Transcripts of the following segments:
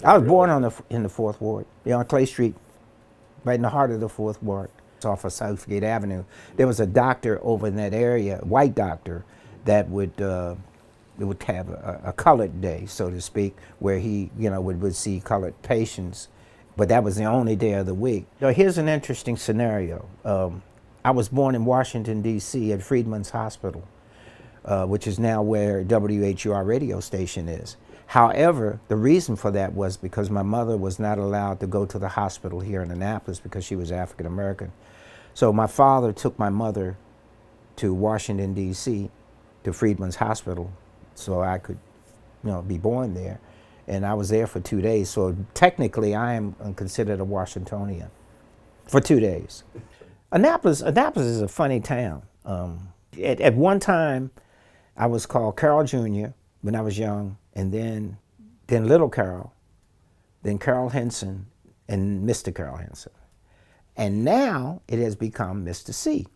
I was born in the Fourth Ward, on Clay Street, right in the heart of the Fourth Ward. It's off of Southgate Avenue. There was a doctor over in that area, a white doctor, that would have a colored day, so to speak, where he would see colored patients, but that was the only day of the week. Now, here's an interesting scenario. I was born in Washington, D.C. at Freedman's Hospital, which is now where WHUR radio station is. However, the reason for that was because my mother was not allowed to go to the hospital here in Annapolis because she was African American. So my father took my mother to Washington, D.C., to Freedman's Hospital, so I could, be born there. And I was there for 2 days. So technically, I am considered a Washingtonian for 2 days. Annapolis is a funny town. At one time, I was called Carroll Jr. when I was young, and then Little Carroll, then Carroll Hynson, and Mr. Carroll Hynson. And now it has become Mr. C.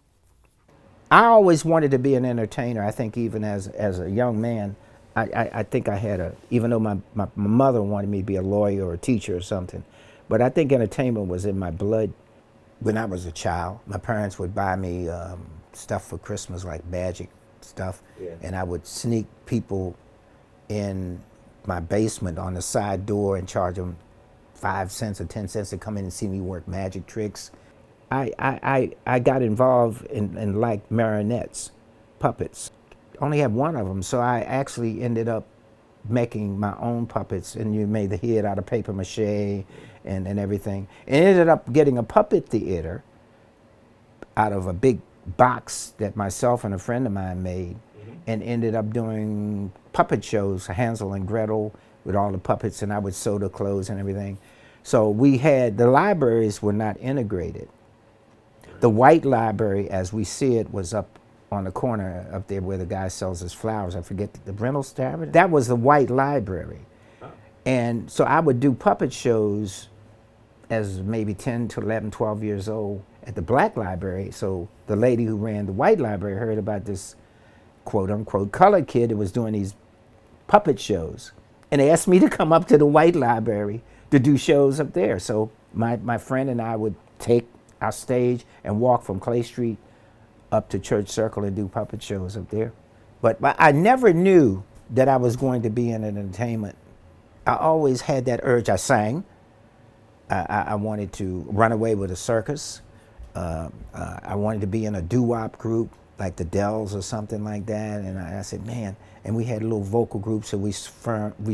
I always wanted to be an entertainer. I think even as a young man, I think I had even though my mother wanted me to be a lawyer or a teacher or something, but I think entertainment was in my blood. When I was a child, my parents would buy me stuff for Christmas, like magic stuff, and I would sneak people in my basement on the side door and charge them 5 cents or 10 cents to come in and see me work magic tricks. I got involved in like marionettes, puppets. Only had one of them, so I actually ended up making my own puppets, and you made the head out of paper mache and everything. And ended up getting a puppet theater out of a big box that myself and a friend of mine made, and ended up doing puppet shows, Hansel and Gretel, with all the puppets, and I would sew the clothes and everything. So the libraries were not integrated. The white library, as we see it, was up on the corner up there where the guy sells his flowers. I forget, the Reynolds Tavern? That was the white library. And so I would do puppet shows as maybe 10 to 11, 12 years old at the black library. So the lady who ran the white library heard about this quote unquote colored kid that was doing these puppet shows. And they asked me to come up to the white library to do shows up there. So my friend and I would take our stage and walk from Clay Street up to Church Circle and do puppet shows up there. But I never knew that I was going to be in entertainment. I always had that urge. I sang. I wanted to run away with a circus. I wanted to be in a doo-wop group like the Dells or something like that. And I said, man, and we had little vocal groups that we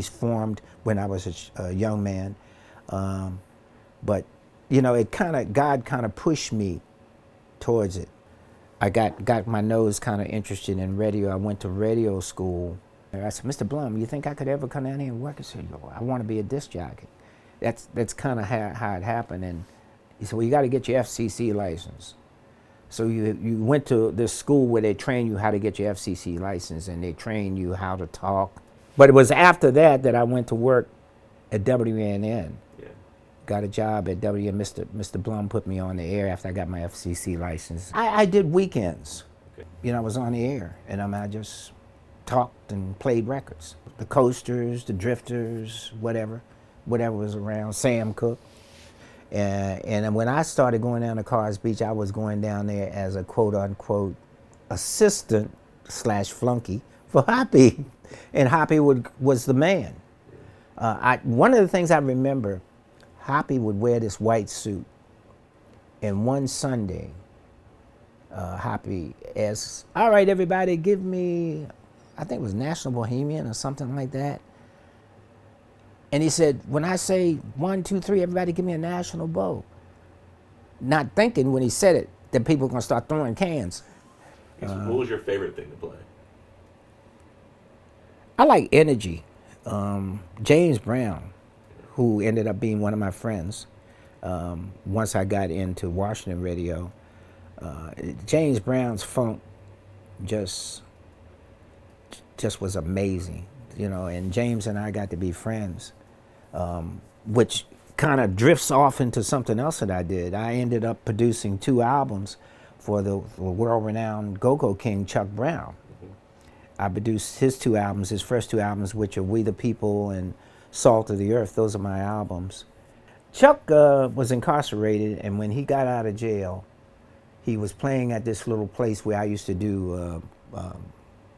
formed when I was a young man. But God kind of pushed me towards it. I got my nose kind of interested in radio. I went to radio school. I said, Mr. Blum, you think I could ever come down here and work? I said, I want to be a disc jockey. That's kind of how it happened. And he said, well, you got to get your FCC license. So you went to this school where they train you how to get your FCC license, and they train you how to talk. But it was after that I went to work at WNN. Got a job at WNN. Mr. Blum put me on the air after I got my FCC license. I did weekends. I was on the air, and I just talked and played records. The Coasters, the Drifters, whatever was around, Sam Cooke. And when I started going down to Carr's Beach, I was going down there as a quote-unquote assistant / flunky for Hoppy. And Hoppy was the man. One of the things I remember, Hoppy would wear this white suit. And one Sunday, Hoppy asked, all right, everybody, give me, I think it was National Bohemian or something like that. And he said, when I say 1, 2, 3, everybody give me a National Bow. Not thinking when he said it that people were going to start throwing cans. What was your favorite thing to play? I like energy. James Brown, who ended up being one of my friends once I got into Washington radio, James Brown's funk just was amazing, and James and I got to be friends. Which kind of drifts off into something else that I did. I ended up producing 2 albums for the world-renowned go-go king, Chuck Brown. I produced his 2 albums, his first 2 albums, which are We the People and Salt of the Earth. Those are my albums. Chuck was incarcerated, and when he got out of jail, he was playing at this little place where I used to do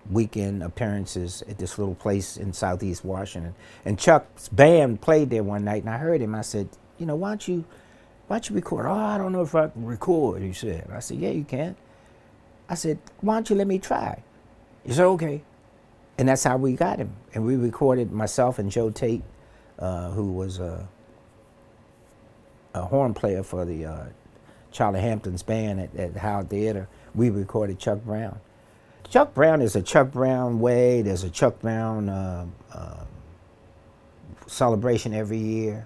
weekend appearances at this little place in Southeast Washington. And Chuck's band played there one night, and I heard him. I said, you know, why don't you record? Oh, I don't know if I can record, he said. I said, yeah, you can. I said, why don't you let me try? He said, okay. And that's how we got him. And we recorded, myself and Joe Tate, who was a horn player for the Charlie Hampton's band at Howard Theater. We recorded Chuck Brown. Chuck Brown is a Chuck Brown way. There's a Chuck Brown celebration every year.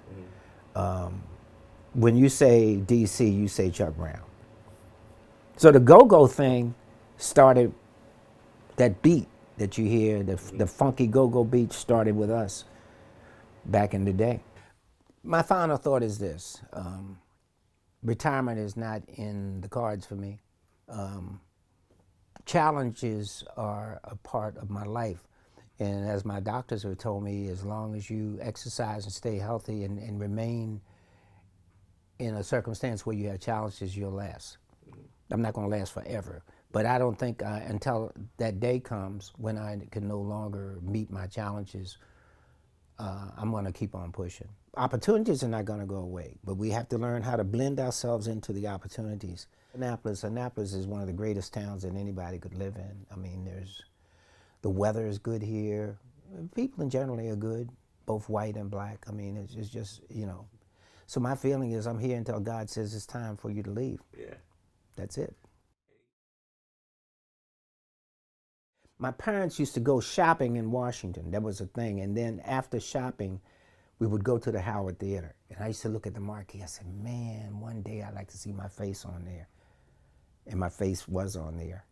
When you say DC, you say Chuck Brown. So the go-go thing started, that beat that you hear, the funky go-go beat started with us back in the day. My final thought is this. Retirement is not in the cards for me. Challenges are a part of my life. And as my doctors have told me, as long as you exercise and stay healthy and remain in a circumstance where you have challenges, you'll last. I'm not going to last forever. But I don't think until that day comes when I can no longer meet my challenges, I'm going to keep on pushing. Opportunities are not going to go away, but we have to learn how to blend ourselves into the opportunities. Annapolis is one of the greatest towns that anybody could live in. I mean, the weather is good here. People in generally are good, both white and black. I mean, it's just, you know. So my feeling is I'm here until God says it's time for you to leave. Yeah. That's it. My parents used to go shopping in Washington. That was a thing. And then after shopping, we would go to the Howard Theater. And I used to look at the marquee. I said, man, one day I'd like to see my face on there. And my face was on there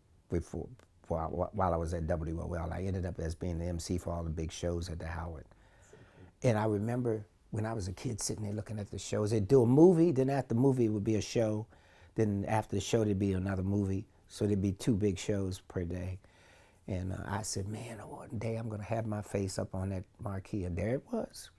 while I was at WOL. I ended up as being the MC for all the big shows at the Howard. And I remember when I was a kid sitting there looking at the shows. They'd do a movie, then after the movie it would be a show. Then after the show there'd be another movie. So there'd be 2 big shows per day. And I said, man, one day I'm going to have my face up on that marquee. And there it was.